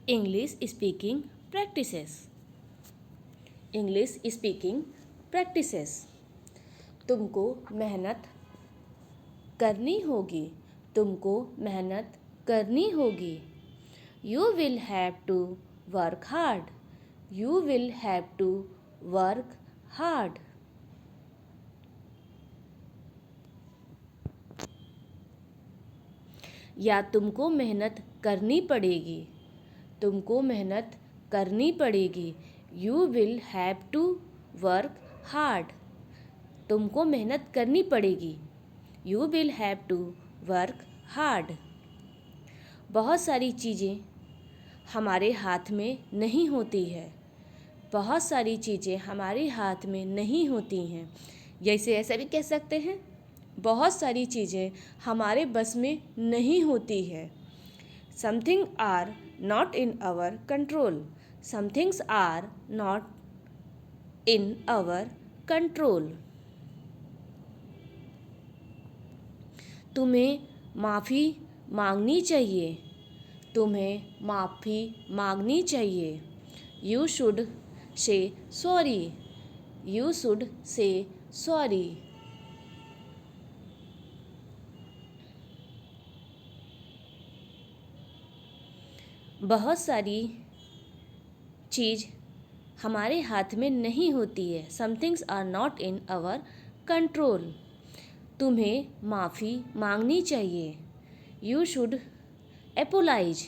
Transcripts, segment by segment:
English speaking practices. English speaking practices. तुमको मेहनत करनी होगी। तुमको मेहनत करनी होगी। You will have to work hard. You will have to work hard. या तुमको मेहनत करनी पड़ेगी। तुमको मेहनत करनी पड़ेगी। You will have to work hard. तुमको मेहनत करनी पड़ेगी। You will have to work hard. बहुत सारी चीज़ें हमारे हाथ में नहीं होती है। बहुत सारी चीज़ें हमारे हाथ में नहीं होती हैं। जैसे ऐसा भी कह सकते हैं, बहुत सारी चीज़ें हमारे बस में नहीं होती है। Something are not in our control. Somethings are not in our control. तुम्हें माफ़ी मांगनी चाहिए। तुम्हें माफ़ी मांगनी चाहिए। You should say sorry. You should say sorry. बहुत सारी चीज़ हमारे हाथ में नहीं होती है। Somethings are not in our control. तुम्हें माफ़ी मांगनी चाहिए। You should एपोलाइज।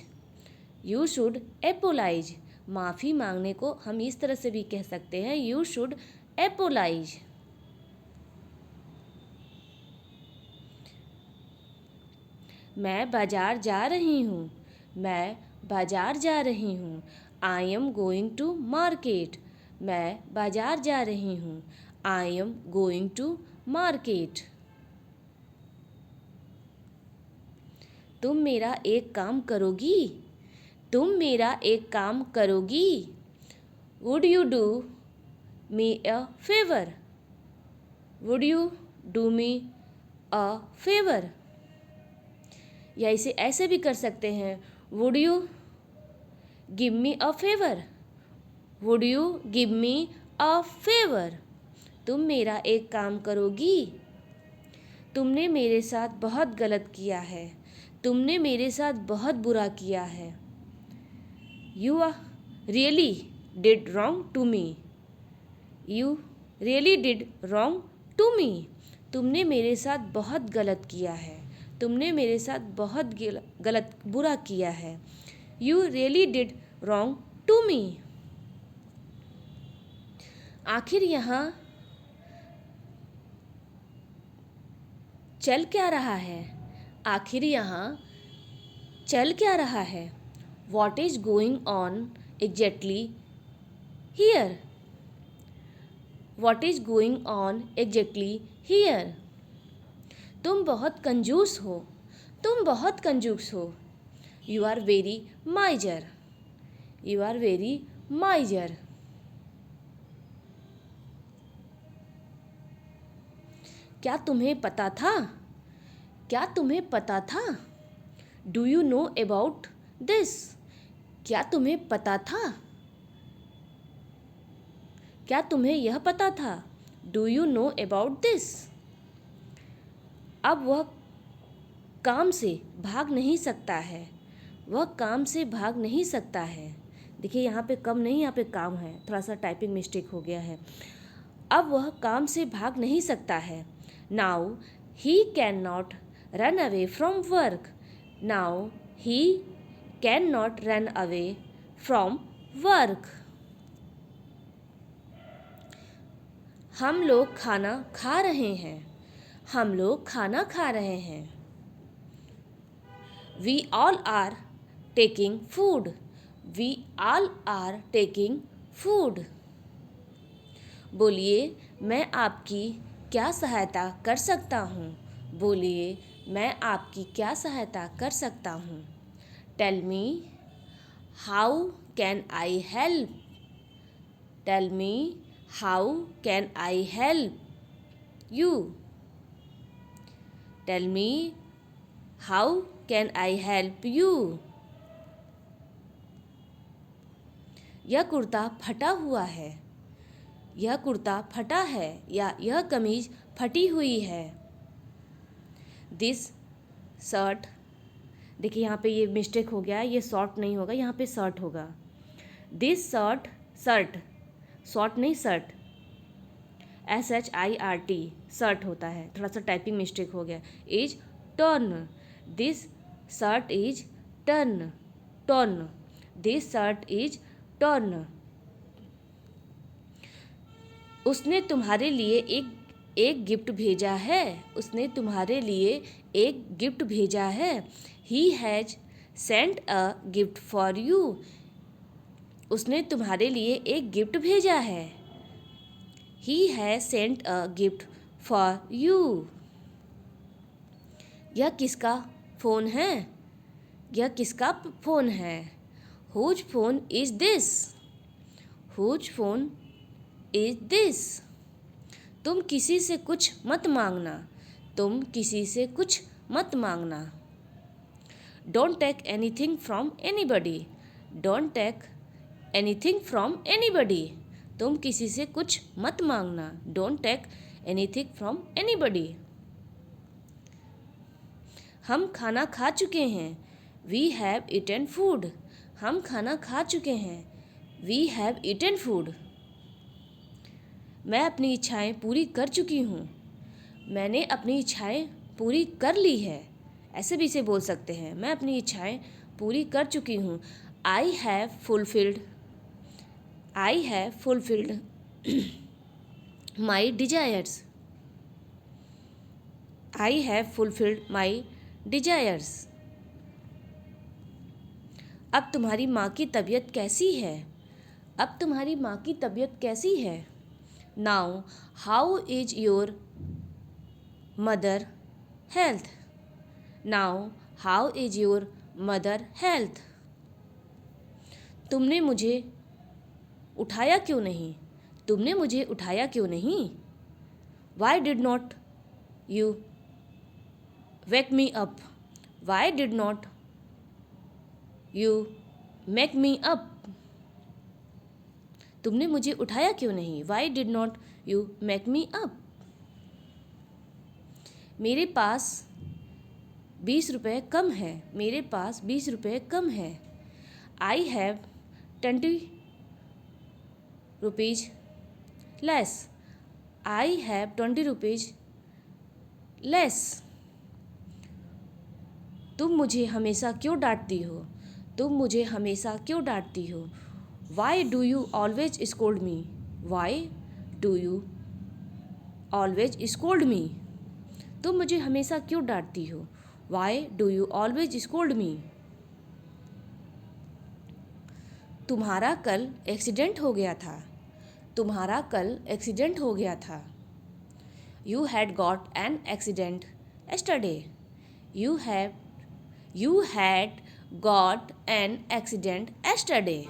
You should एपोलाइज। माफ़ी मांगने को हम इस तरह से भी कह सकते हैं, यू शुड एपोलाइज। मैं बाजार जा रही हूँ। मैं बाजार जा रही हूँ। I am going to market. मैं बाजार जा रही हूँ। I am going to market. तुम मेरा एक काम करोगी। तुम मेरा एक काम करोगी। Would you do me a favour. Would you do me a favour. या इसे ऐसे भी कर सकते हैं, would you give me a favour. Would you give me a favour. तुम मेरा एक काम करोगी। तुमने मेरे साथ बहुत गलत किया है। तुमने मेरे साथ बहुत बुरा किया है। You really did wrong to me. You really did wrong to me. तुमने मेरे साथ बहुत गलत किया है। तुमने मेरे साथ बहुत गलत बुरा किया है। You really did wrong to me. आखिर यहाँ चल क्या रहा है। आखिर यहाँ चल क्या रहा है। What is going on exactly here. What is going on exactly here. तुम बहुत कंजूस हो। तुम बहुत कंजूस हो। You are very miser. You are very miser. क्या तुम्हें पता था। क्या तुम्हें पता था। Do you know about this. क्या तुम्हें पता था। क्या तुम्हें यह पता था। Do you know about this. अब वह काम से भाग नहीं सकता है। वह काम से भाग नहीं सकता है। देखिए यहाँ पे कम नहीं, यहाँ पे काम है, थोड़ा सा टाइपिंग मिस्टेक हो गया है। अब वह काम से भाग नहीं सकता है। Now he can not run away from work. Now he can not run away from work. हम लोग खाना खा रहे हैं। हम लोग खाना खा रहे हैं। We all are taking food. We all are taking food. बोलिए, मैं आपकी क्या सहायता कर सकता हूँ। बोलिए, मैं आपकी क्या सहायता कर सकता हूँ। Tell me how can I help. Tell me how can I help you. Tell me how can I help you. यह कुर्ता फटा हुआ है, यह कुर्ता फटा है या यह कमीज फटी हुई है। दिस शर्ट, देखिए यहाँ पे ये मिस्टेक हो गया है, ये शॉर्ट नहीं होगा, यहाँ पे शर्ट होगा। दिस शर्ट, शर्ट, शॉर्ट नहीं शर्ट, SHIRT शर्ट होता है, थोड़ा सा टाइपिंग मिस्टेक हो गया। Is turn, this shirt is turn, turn, this shirt is turn. उसने तुम्हारे लिए एक गिफ्ट भेजा है, उसने तुम्हारे लिए एक गिफ्ट भेजा है। He has sent a gift for you, उसने तुम्हारे लिए एक गिफ्ट भेजा है। He has sent a gift for you. यह किसका फ़ोन है, यह किसका फ़ोन है। Whose phone is this, whose phone is this. तुम किसी से कुछ मत मांगना, तुम किसी से कुछ मत मांगना। Don't take anything from anybody, don't take anything from anybody. तुम किसी से कुछ मत मांगना, don't take anything from anybody. हम खाना खा चुके हैं, वी हैव ईटन फूड, हम खाना खा चुके हैं, वी हैव ईटन फूड। मैं अपनी इच्छाएं पूरी कर चुकी हूँ, मैंने अपनी इच्छाएं पूरी कर ली है। ऐसे भी इसे बोल सकते हैं, मैं अपनी इच्छाएं पूरी कर चुकी हूँ। I have fulfilled, I have fulfilled my desires, I have fulfilled my desires. अब तुम्हारी माँ की तबीयत कैसी है, अब तुम्हारी माँ की तबीयत कैसी है। Now how is your mother health, now how is your mother health. तुमने मुझे उठाया क्यों नहीं, तुमने मुझे उठाया क्यों नहीं। Why did not you wake me up, why did not you make me up. तुमने मुझे उठाया क्यों नहीं, why did not you make me up. मेरे पास 20 रुपये कम है, मेरे पास 20 रुपये कम है। I have 20 rupees less, I have 20 rupees less. तुम मुझे हमेशा क्यों डांटती हो, तुम मुझे हमेशा क्यों डांटती हो। Why do you always scold me, why do you always scold मी। तुम मुझे हमेशा क्यों डांटती हो, why do you always scold मी। तुम्हारा कल एक्सीडेंट हो गया था, तुम्हारा कल एक्सीडेंट हो गया था। You had got an accident yesterday, you had got an accident yesterday.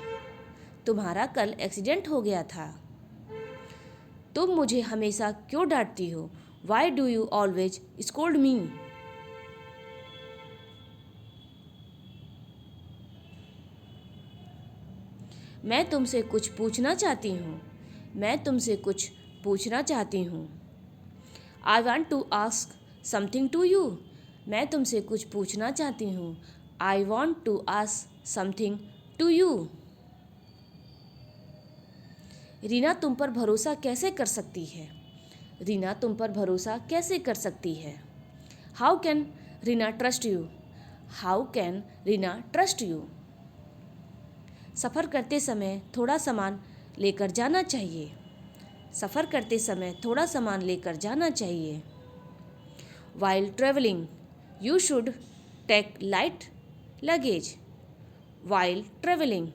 तुम्हारा कल एक्सीडेंट हो गया था। तुम मुझे हमेशा क्यों डांटती हो, why do you always scold मी। मैं तुमसे कुछ पूछना चाहती हूँ, मैं तुमसे कुछ पूछना चाहती हूँ। I want to ask something to you, मैं तुमसे कुछ पूछना चाहती हूँ। I want to ask something to you. Reena तुम पर भरोसा कैसे कर सकती है, रीना तुम पर भरोसा कैसे कर सकती है। How can Reena trust you, how can Reena trust you. सफ़र करते समय थोड़ा सामान लेकर जाना चाहिए, सफ़र करते समय थोड़ा सामान लेकर जाना चाहिए। While travelling you should take light luggage, while travelling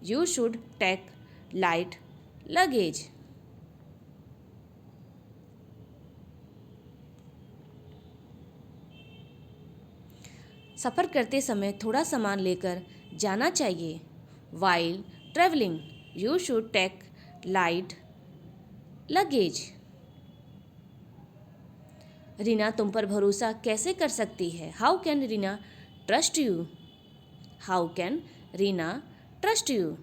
you should take light luggage. सफ़र करते समय थोड़ा सामान लेकर जाना चाहिए। While travelling you should take light luggage. Reena तुम पर भरोसा कैसे कर सकती है, how can Reena trust you, how can Reena trust you.